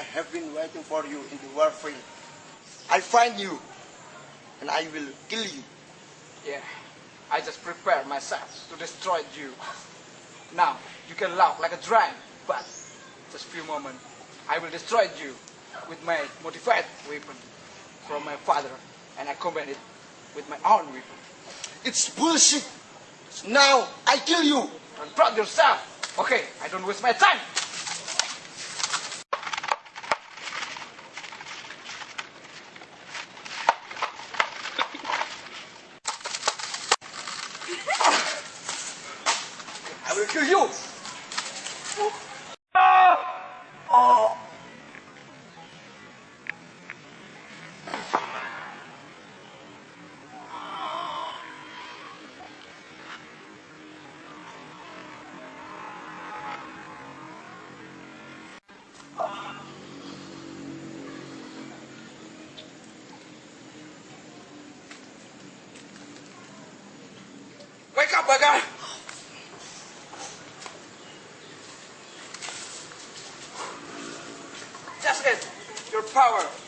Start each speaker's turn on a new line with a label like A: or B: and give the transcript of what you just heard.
A: have been waiting for you in the warfare. I'll find you, and I will kill you.
B: Yeah, I just prepared myself to destroy you. Now, you can laugh like a dragon, but just few moments, I will destroy you with my modified weapon from my father, and I combine it with my own weapon.
A: It's bullshit. Now, I kill you.
B: And proud yourself. Okay, I don't waste my time. I will kill you. Wake up, Bagar! That's it. Your power.